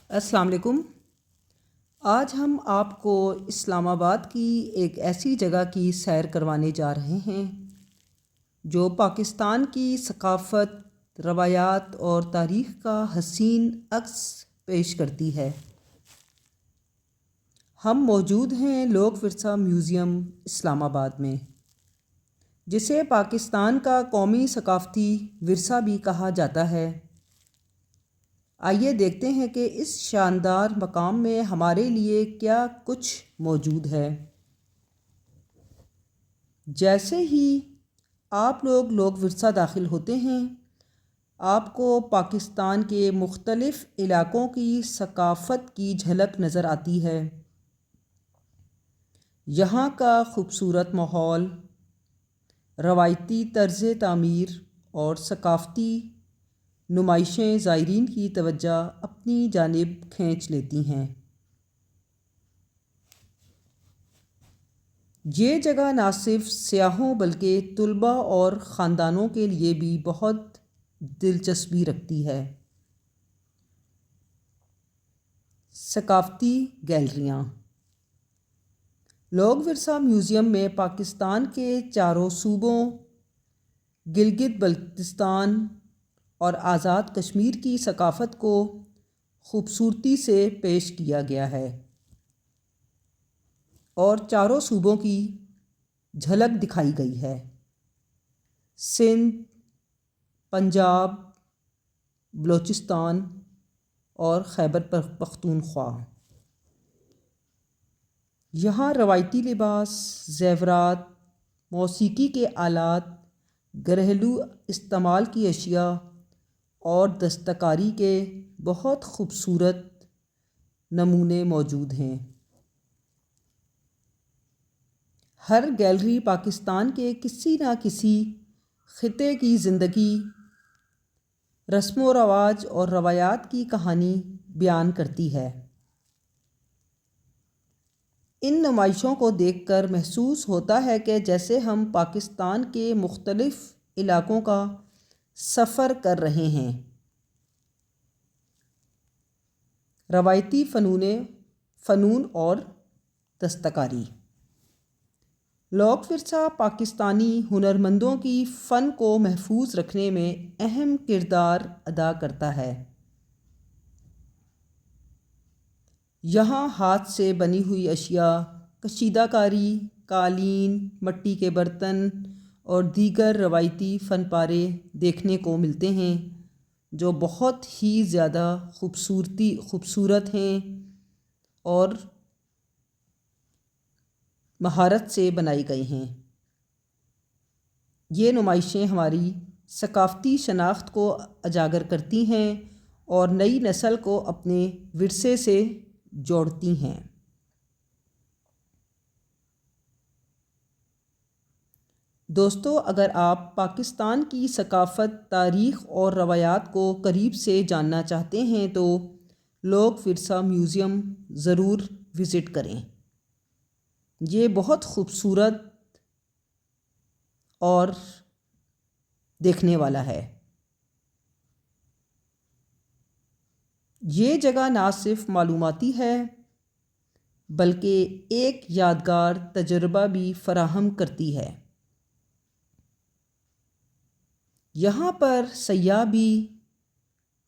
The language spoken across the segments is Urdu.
السلام علیکم۔ آج ہم آپ کو اسلام آباد کی ایک ایسی جگہ کی سیر کروانے جا رہے ہیں جو پاکستان کی ثقافت، روایات اور تاریخ کا حسین عکس پیش کرتی ہے۔ ہم موجود ہیں لوک ورثہ میوزیم اسلام آباد میں، جسے پاکستان کا قومی ثقافتی ورثہ بھی کہا جاتا ہے۔ آئیے دیکھتے ہیں کہ اس شاندار مقام میں ہمارے لیے کیا کچھ موجود ہے۔ جیسے ہی آپ لوک ورثہ داخل ہوتے ہیں، آپ کو پاکستان کے مختلف علاقوں کی ثقافت کی جھلک نظر آتی ہے۔ یہاں کا خوبصورت ماحول، روایتی طرز تعمیر اور ثقافتی نمائشیں زائرین کی توجہ اپنی جانب کھینچ لیتی ہیں۔ یہ جگہ نہ صرف سیاحوں بلکہ طلباء اور خاندانوں کے لیے بھی بہت دلچسپی رکھتی ہے۔ ثقافتی گیلریاں۔ لوک ورثہ میوزیم میں پاکستان کے چاروں صوبوں گلگت بلتستان اور آزاد کشمیر کی ثقافت کو خوبصورتی سے پیش کیا گیا ہے اور چاروں صوبوں کی جھلک دکھائی گئی ہے۔ سندھ، پنجاب، بلوچستان اور خیبر پختونخوا۔ یہاں روایتی لباس، زیورات، موسیقی کے آلات، گھریلو استعمال کی اشیاء اور دستکاری کے بہت خوبصورت نمونے موجود ہیں۔ ہر گیلری پاکستان کے کسی نہ کسی خطے کی زندگی، رسم و رواج اور روایات کی کہانی بیان کرتی ہے۔ ان نمائشوں کو دیکھ کر محسوس ہوتا ہے کہ جیسے ہم پاکستان کے مختلف علاقوں کا سفر کر رہے ہیں۔ روایتی فنون اور دستکاری۔ لوک ورثہ پاکستانی ہنرمندوں کی فن کو محفوظ رکھنے میں اہم کردار ادا کرتا ہے۔ یہاں ہاتھ سے بنی ہوئی اشیاء، کشیدہ کاری، قالین، مٹی کے برتن اور دیگر روایتی فن پارے دیکھنے کو ملتے ہیں جو بہت ہی زیادہ خوبصورت ہیں اور مہارت سے بنائی گئی ہیں۔ یہ نمائشیں ہماری ثقافتی شناخت کو اجاگر کرتی ہیں اور نئی نسل کو اپنے ورثے سے جوڑتی ہیں۔ دوستو، اگر آپ پاکستان کی ثقافت، تاریخ اور روایات کو قریب سے جاننا چاہتے ہیں تو لوک ورثہ میوزیم ضرور وزٹ کریں۔ یہ بہت خوبصورت اور دیکھنے والا ہے۔ یہ جگہ نہ صرف معلوماتی ہے بلکہ ایک یادگار تجربہ بھی فراہم کرتی ہے۔ یہاں پر سیاح بھی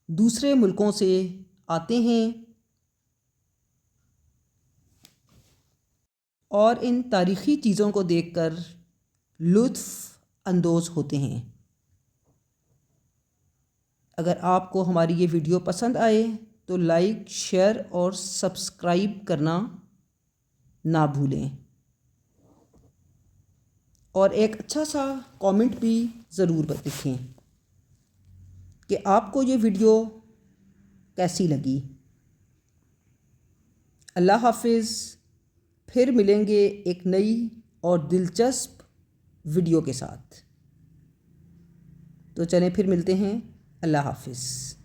دوسرے ملکوں سے آتے ہیں اور ان تاریخی چیزوں کو دیکھ کر لطف اندوز ہوتے ہیں۔ اگر آپ کو ہماری یہ ویڈیو پسند آئے تو لائک، شیئر اور سبسکرائب کرنا نہ بھولیں، اور ایک اچھا سا کامنٹ بھی ضرور لکھیں کہ آپ کو یہ ویڈیو کیسی لگی۔ اللہ حافظ۔ پھر ملیں گے ایک نئی اور دلچسپ ویڈیو کے ساتھ۔ تو چلیں پھر ملتے ہیں۔ اللہ حافظ۔